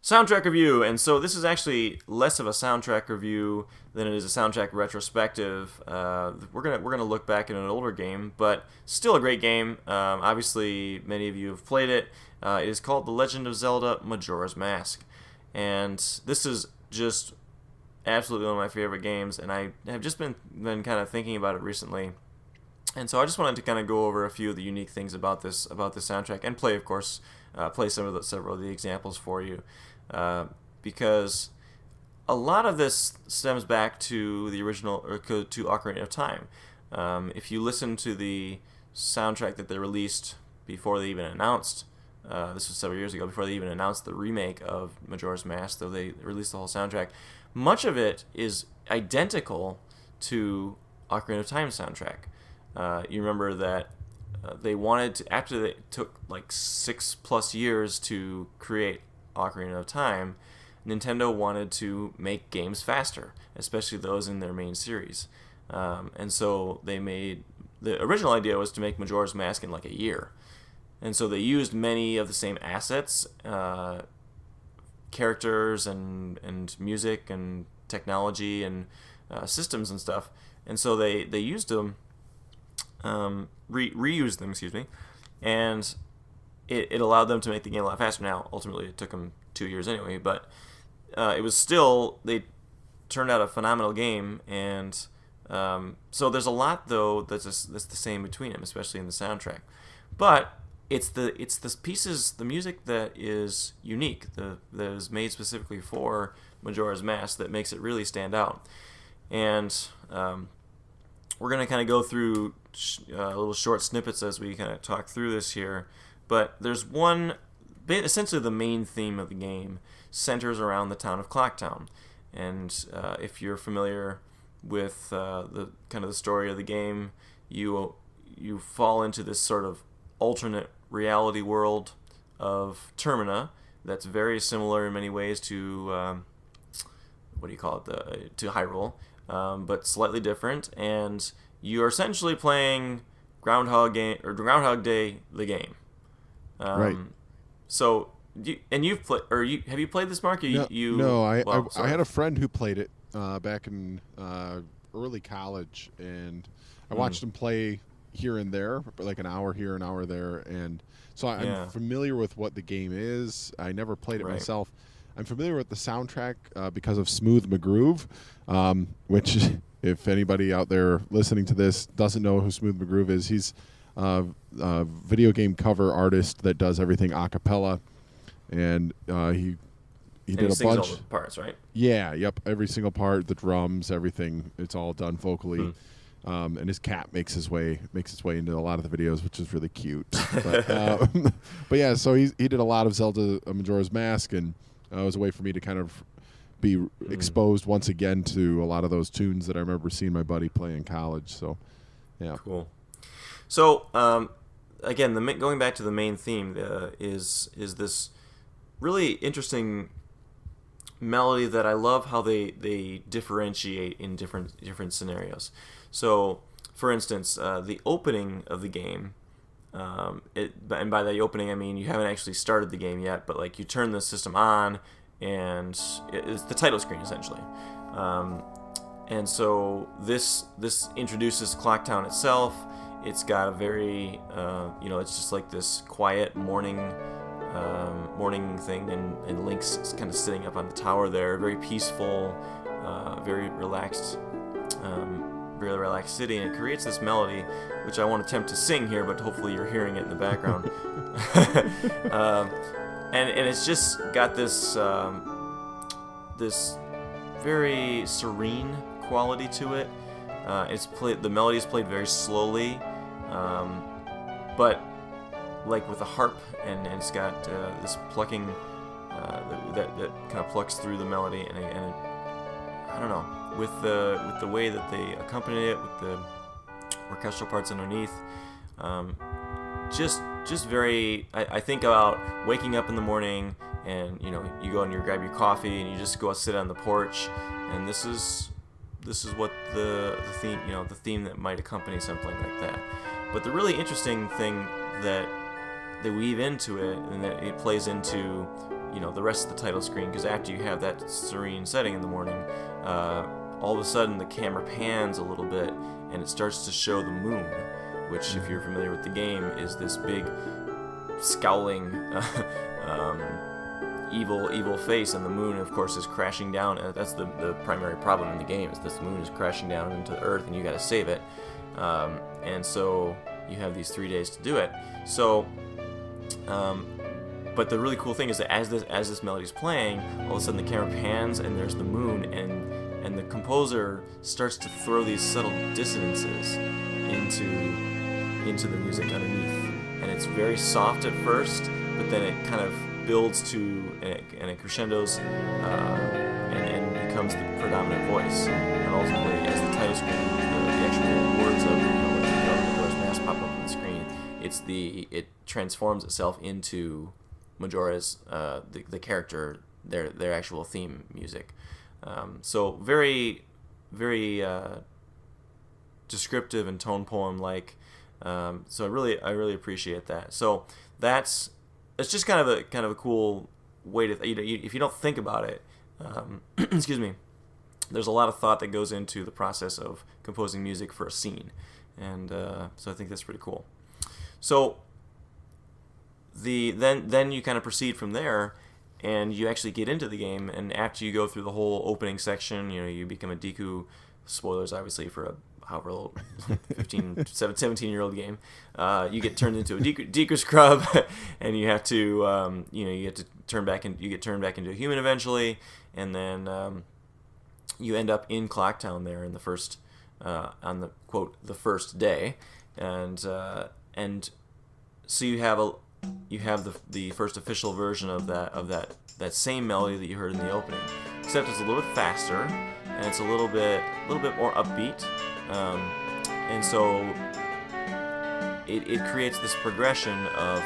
Soundtrack review, and so this is actually less of a soundtrack review than it is a soundtrack retrospective. We're gonna look back at an older game, but still a great game. Obviously, many of you have played it. It is called The Legend of Zelda: Majora's Mask, and this is just absolutely one of my favorite games. And I have just been kind of thinking about it recently, and so I just wanted to kind of go over a few of the unique things about this soundtrack, and play, of course, several of the examples for you. Because a lot of this stems back to the original, or to Ocarina of Time. If you listen to the soundtrack that they released before they even announced, this was several years ago, before they even announced the remake of Majora's Mask, though they released the whole soundtrack, much of it is identical to Ocarina of Time soundtrack. You remember that they wanted to, after they took like 6+ years to create Ocarina of Time, Nintendo wanted to make games faster, especially those in their main series. And so the original idea was to make Majora's Mask in like a year. And so they used many of the same assets, characters and music and technology and systems and stuff. And so they used them, reused them, and it allowed them to make the game a lot faster. Now, ultimately, it took them 2 years anyway, but it was still, they turned out a phenomenal game, and so there's a lot, though, that's the same between them, especially in the soundtrack. But it's the pieces, the music that is unique, that is made specifically for Majora's Mask, that makes it really stand out. And we're going to kind of go through little short snippets as we kind of talk through this here. But there's one, essentially the main theme of the game centers around the town of Clocktown. And if you're familiar with the kind of the story of the game, you fall into this sort of alternate reality world of Termina that's very similar in many ways to to Hyrule, but slightly different. And you are essentially playing Groundhog Day, the game. Right. So, have you played this, Mark? I had a friend who played it back in early college, and I watched him play here and there, like an hour here, an hour there, and so I'm familiar with what the game is. I never played it myself. I'm familiar with the soundtrack because of Smooth McGroove, which, if anybody out there listening to this doesn't know who Smooth McGroove is, he's a video game cover artist that does everything a cappella, and he did a bunch. All the parts, right? Yeah, yep, every single part, the drums, everything, it's all done vocally. And his cat makes its way into a lot of the videos, which is really cute. But yeah, so he did a lot of Zelda Majora's Mask, and it was a way for me to kind of be exposed once again to a lot of those tunes that I remember seeing my buddy play in college. So, yeah. Cool. So, again, going back to the main theme is this really interesting melody that I love how they differentiate in different scenarios. So, for instance, the opening of the game, and by the opening I mean you haven't actually started the game yet, but like you turn the system on, and it's the title screen essentially. And so this introduces Clocktown itself. It's got a very, it's just like this quiet morning thing, and Link's kind of sitting up on the tower there, very peaceful, very relaxed city, and it creates this melody, which I won't attempt to sing here, but hopefully you're hearing it in the background. And it's just got this very serene quality to it. The melody is played very slowly, but like with a harp, and it's got this plucking that kind of plucks through the melody, and I don't know, with the way that they accompany it with the orchestral parts underneath, just very. I think about waking up in the morning, and you go and you grab your coffee, and you just go sit on the porch, and this is what the theme, the theme that might accompany something like that. But the really interesting thing that they weave into it, and that it plays into the rest of the title screen, because after you have that serene setting in the morning, all of a sudden the camera pans a little bit and it starts to show the moon, which, if you're familiar with the game, is this big scowling evil face, and the moon, of course, is crashing down. That's the primary problem in the game, is this moon is crashing down into the earth and you got to save it. And so you have these 3 days to do it. So but the really cool thing is that as this melody's playing, all of a sudden the camera pans and there's the moon, and the composer starts to throw these subtle dissonances into the music underneath. And it's very soft at first, but then it kind of builds to and it crescendos and becomes the predominant voice. And ultimately, as the title screen, the actual words of Majora's Mask pop up on the screen, it transforms itself into Majora's the character, their actual theme music. So very, very descriptive and tone poem like. So I really appreciate that. So it's just kind of a cool way to if you don't think about it, excuse me, there's a lot of thought that goes into the process of composing music for a scene, and so I think that's pretty cool. So then you kind of proceed from there, and you actually get into the game, and after you go through the whole opening section, you become a Deku. Spoilers, obviously, for a however old 17-year-old game. You get turned into a Deku scrub, and you have to you get turned back into a human eventually, and then you end up in Clocktown there in the first on the quote the first day, and so you have the first official version of that same melody that you heard in the opening, except it's a little bit faster and it's a little bit more upbeat, and so it creates this progression of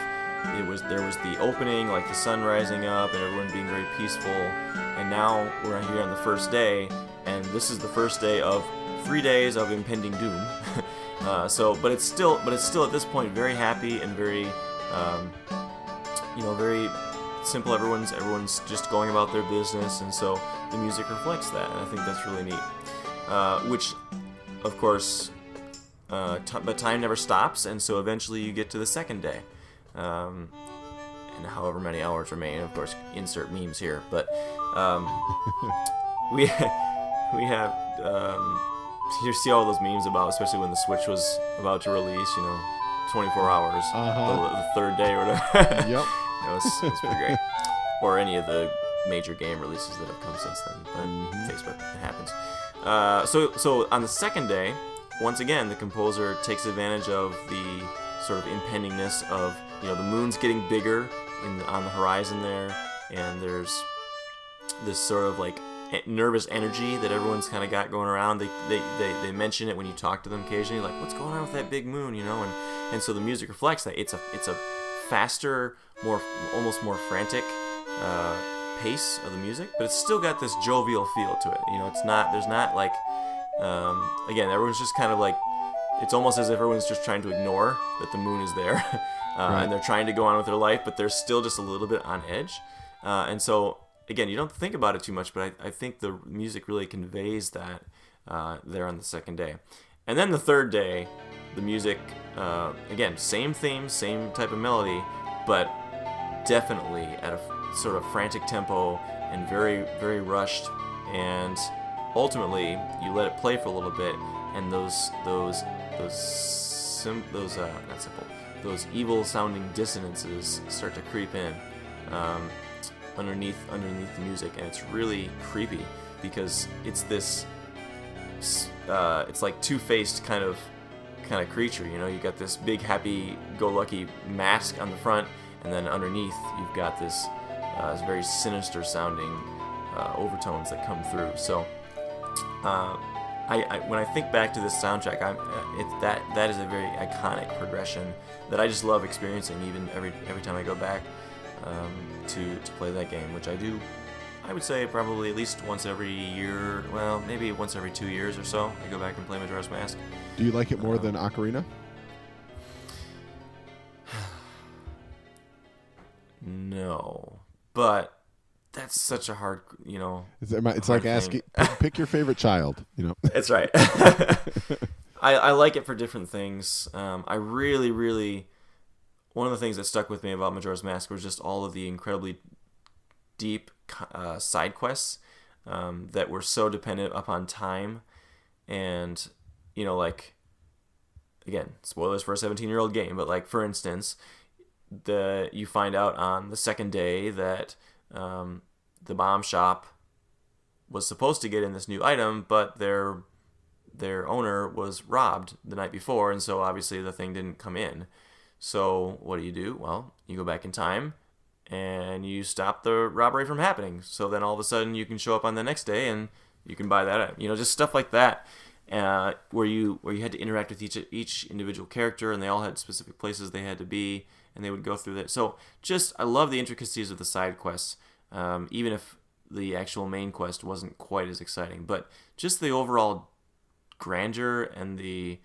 there was the opening, like the sun rising up and everyone being very peaceful, and now we're here on the first day, and this is the first day of 3 days of impending doom. But it's still at this point very happy and very very simple. Everyone's just going about their business, and so the music reflects that, and I think that's really neat. Which, of course, but time never stops, and so eventually you get to the second day, and however many hours remain. Of course, insert memes here, but we have you see all those memes about, especially when the Switch was about to release, 24 hours, the third day or whatever. Yep. It was pretty great. Or any of the major game releases that have come since then. But Facebook, it happens. So on the second day, once again, the composer takes advantage of the sort of impendingness of, the moon's getting bigger on the horizon there, and there's this sort of like nervous energy that everyone's kind of got going around. They mention it when you talk to them occasionally, like, what's going on with that big moon, and so the music reflects that. It's a faster, almost more frantic pace of the music, but it's still got this jovial feel to it. There's not like again, everyone's just kind of like, it's almost as if everyone's just trying to ignore that the moon is there. Right. And they're trying to go on with their life, but they're still just a little bit on edge, and so again, you don't think about it too much, but I think the music really conveys that there on the second day. And then the third day, the music, again, same theme, same type of melody, but definitely at a sort of frantic tempo and very, very rushed. And ultimately, you let it play for a little bit, and those evil-sounding dissonances start to creep in. Underneath the music, and it's really creepy because it's this it's like two-faced kind of creature. You got this big happy-go-lucky mask on the front, and then underneath you've got this very sinister sounding overtones that come through. So I when I think back to this soundtrack, that is a very iconic progression that I just love experiencing, even every time I go back to play that game, which I do, I would say probably at least once every year, well, maybe once every 2 years or so, I go back and play Majora's Mask. Do you like it more than Ocarina? No. but that's such a hard, It's hard like asking, thing. pick your favorite child. That's right. I like it for different things. I really, really, one of the things that stuck with me about Majora's Mask was just all of the incredibly deep side quests that were so dependent upon time, and like, again, spoilers for a 17-year-old game, but like, for instance, you find out on the second day that the bomb shop was supposed to get in this new item, but their owner was robbed the night before, and so obviously the thing didn't come in. So what do? Well, you go back in time and you stop the robbery from happening. So then all of a sudden you can show up on the next day and you can buy that item. Just stuff like that, where you had to interact with each individual character, and they all had specific places they had to be, and they would go through that. So I love the intricacies of the side quests, even if the actual main quest wasn't quite as exciting. But just the overall grandeur and the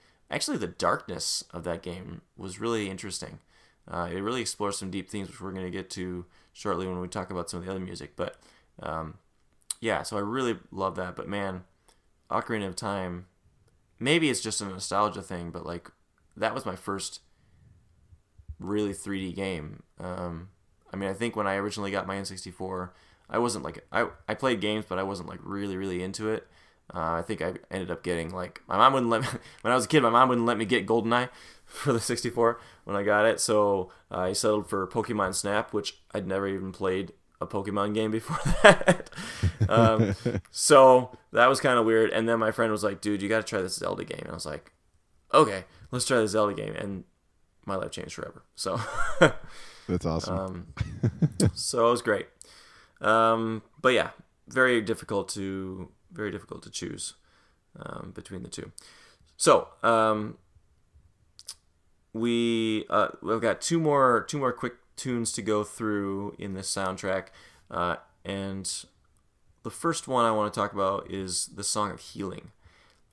darkness of that game was really interesting. It really explores some deep themes, which we're going to get to shortly when we talk about some of the other music. But so I really love that. But man, Ocarina of Time, maybe it's just a nostalgia thing, but like, that was my first really 3D game. I think when I originally got my N64, I wasn't like, I played games, but I wasn't like really, really into it. I think I ended up getting, like, my mom wouldn't let me, when I was a kid, my mom wouldn't let me get GoldenEye for the 64 when I got it, so I settled for Pokemon Snap, which I'd never even played a Pokemon game before that. So that was kind of weird, and then my friend was like, dude, you got to try this Zelda game, and I was like, okay, let's try the Zelda game, and my life changed forever, so. That's awesome. So it was great. But yeah, very difficult to choose between the two. So we've got two more quick tunes to go through in this soundtrack, and the first one I want to talk about is the Song of Healing,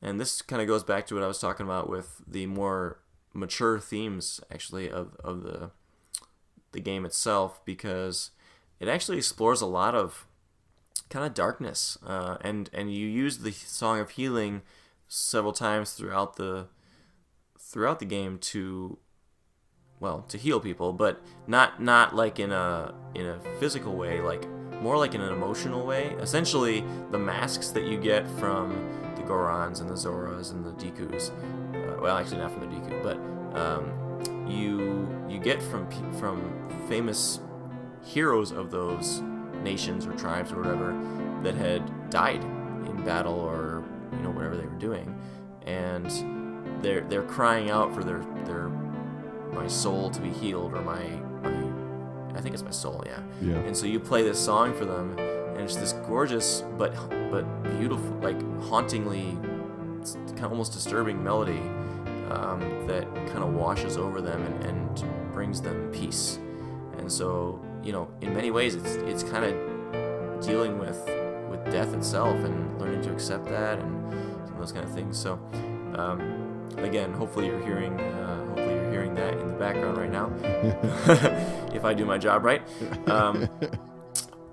and this kind of goes back to what I was talking about with the more mature themes, actually, of the game itself, because it actually explores a lot of kind of darkness, and you use the Song of Healing several times throughout the game to heal people, but not like in a physical way, like more like in an emotional way. Essentially, the masks that you get from the Gorons and the Zoras and the Dekus, well, actually not from the Deku, but you get from famous heroes of those nations or tribes or whatever that had died in battle or whatever they were doing, and they're crying out for their my soul to be healed, or my I think it's my soul, yeah. And so you play this song for them, and it's this gorgeous but beautiful, like hauntingly, kind of almost disturbing melody that kind of washes over them and brings them peace. And so, in many ways, it's kind of dealing with death itself and learning to accept that and some of those kind of things. So, again, hopefully you're hearing that in the background right now, if I do my job right.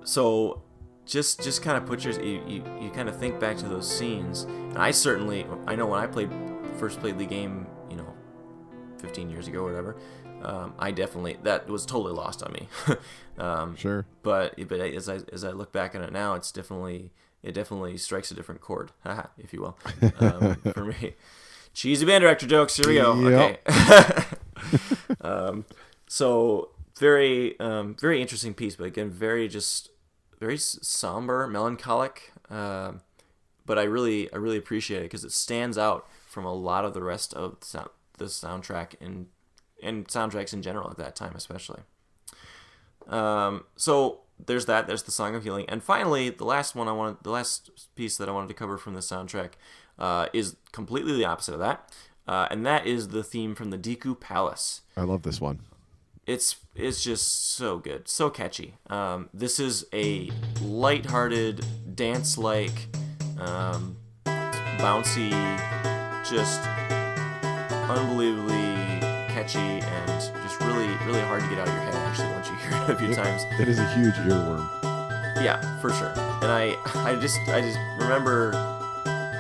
So, just kind of put you kind of think back to those scenes. And I know when I first played the game, 15 years ago or whatever. That was totally lost on me. Sure. But as I look back on it now, it definitely strikes a different chord, if you will, for me. Cheesy band director jokes. Here we go. Yep. Okay. So very interesting piece, but again, very somber, melancholic. But I really appreciate it because it stands out from a lot of the rest of the soundtrack and soundtracks in general at that time, especially. So there's that. There's the Song of Healing, and finally, the last piece that I wanted to cover from the soundtrack is completely the opposite of that, and that is the theme from the Deku Palace. I love this one. It's just so good, so catchy. This is a lighthearted, dance-like, bouncy, just unbelievably catchy and just really, really hard to get out of your head, actually, once you hear it a few times. It is a huge earworm. Yeah, for sure. And I just remember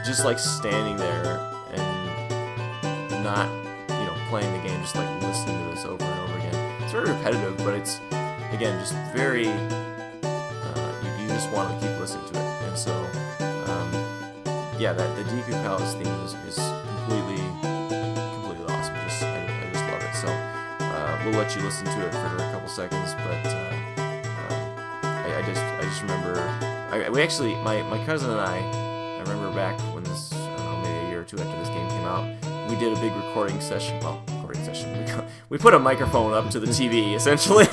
just like standing there and not, playing the game, just like listening to this over and over again. It's very repetitive, but it's, again, just very, you just want to keep listening to it. And so, the Deku Palace theme is completely awesome. I just love it. So, we'll let you listen to it for a couple seconds, but I just remember, my cousin and I remember back when this, I don't know, maybe a year or two after this game came out, we did a big recording session. We put a microphone up to the TV, essentially.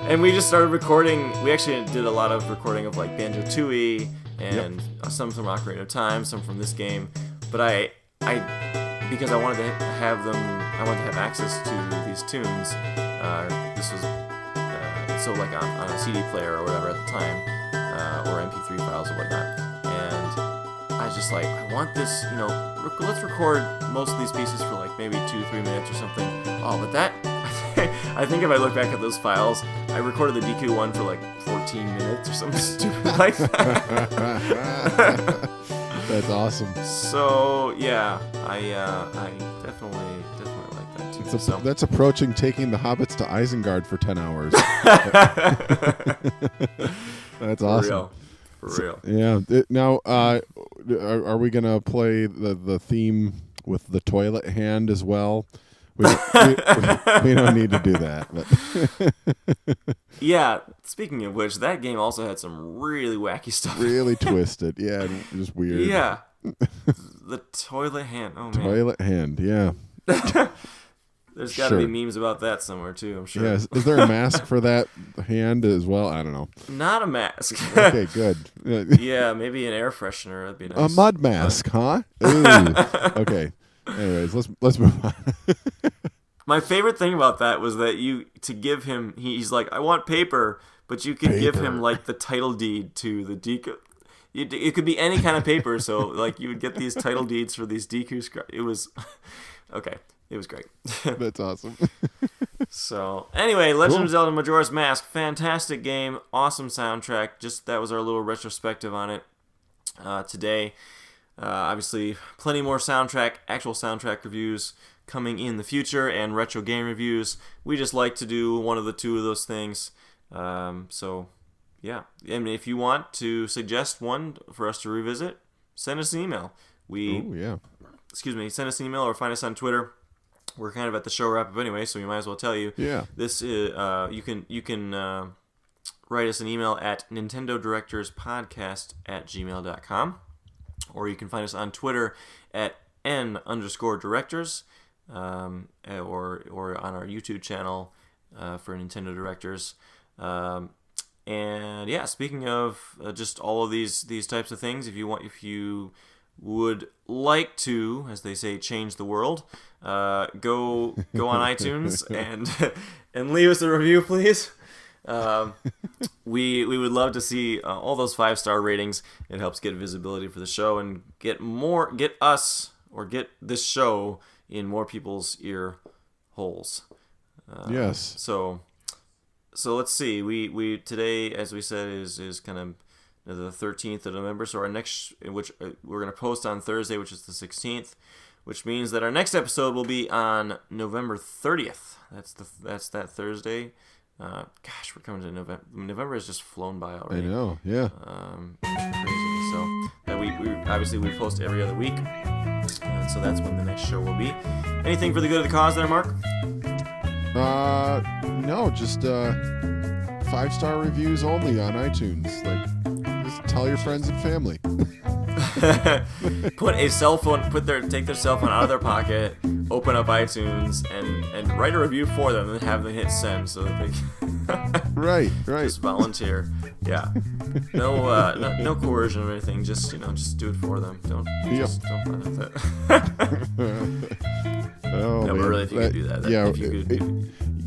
And we just started recording. We actually did a lot of recording of like Banjo-Tooie and some from Ocarina of Time, some from this game. But because I wanted to have access to these tunes. This was so like on a CD player or whatever at the time, or MP3 files or whatnot. And I was just like, I want this, let's record most of these pieces for like maybe 2-3 minutes or something. Oh, but that, I think if I look back at those files, I recorded the DQ one for like 14 minutes or something stupid like that. That's awesome. So, yeah, I definitely like that too. That's approaching taking the hobbits to Isengard for 10 hours. That's awesome. For real. Yeah. Now, are we gonna play the theme with the toilet hand as well? We don't need to do that. But yeah. Speaking of which, that game also had some really wacky stuff. Really twisted. Yeah, just weird. Yeah. The toilet hand. Oh man. Toilet hand. Yeah. There's got to be memes about that somewhere too, I'm sure. Yeah, is there a mask for that hand as well? I don't know. Not a mask. Okay, good. Yeah, maybe an air freshener. That'd be nice. A mud mask, huh? Ooh. Okay. Anyways, let's move on. My favorite thing about that was that to give him, he's like, I want paper, but you could give him like the title deed to the Deku. It could be any kind of paper, so like you would get these title deeds for these Deku. It was okay. It was great. That's awesome. So, anyway, Legend of Zelda Majora's Mask, fantastic game, awesome soundtrack. That was our little retrospective on it today. Obviously, plenty more actual soundtrack reviews coming in the future, and retro game reviews. We just like to do one of the two of those things. So, yeah. And if you want to suggest one for us to revisit, send us an email. Send us an email or find us on Twitter. We're kind of at the show wrap-up anyway, so we might as well tell you. Yeah. This is you can write us an email at nintendodirectorspodcast@gmail.com, or you can find us on Twitter at n_directors, or on our YouTube channel for Nintendo Directors. And yeah, speaking of just all of these types of things, if you would like to, as they say, change the world, go on iTunes and leave us a review, please. We would love to see all those 5-star ratings. It helps get visibility for the show and get this show in more people's ear holes. Yes. So let's see. We today, as we said, is kind of the 13th of November. So our next, which we're going to post on Thursday, which is the 16th, which means that our next episode will be on November 30th. That's that Thursday. Gosh, we're coming to November. November has just flown by already. I know. Yeah. Crazy. So we obviously we post every other week. So that's when the next show will be. Anything for the good of the cause there, Mark? No, just 5-star reviews only on iTunes. Like, just tell your friends and family. Take their cell phone out of their pocket, open up iTunes, and write a review for them, and have them hit send so that they can right. just volunteer. Yeah, no coercion or anything. Just do it for them. Don't bother with it. Oh, no, but really, if you could do that, if you could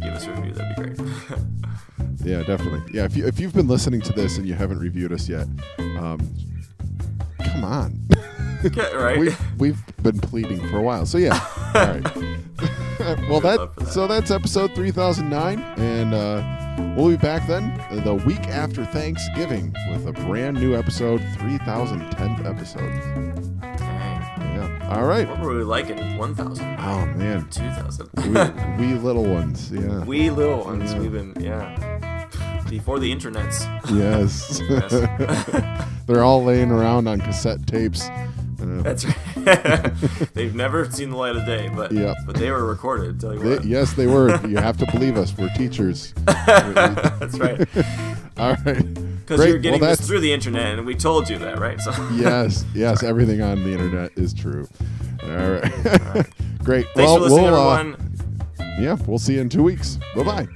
give us a review, that'd be great. Yeah, definitely. Yeah, if you've been listening to this and you haven't reviewed us yet, come on. Okay, right. We've been pleading for a while. So yeah, right. Well, love for that. so that's episode 3009, and we'll be back then the week after Thanksgiving with a brand new episode, 3010th episode. Dang. Yeah. All right. What were we like in 1000? Oh man, 2000. we little ones. Yeah. We little ones. Yeah. We've been, before the internets. Yes. Yes. They're all laying around on cassette tapes. That's right. They've never seen the light of day, but Yep. but they were recorded. Tell you what. Yes, they were. You have to believe us. We're teachers. That's right. All right. Because you're getting this through the internet, and we told you that, right? So. Yes. Everything on the internet is true. All right. Great. Thanks for listening, everyone. Yeah, we'll see you in 2 weeks. Bye-bye.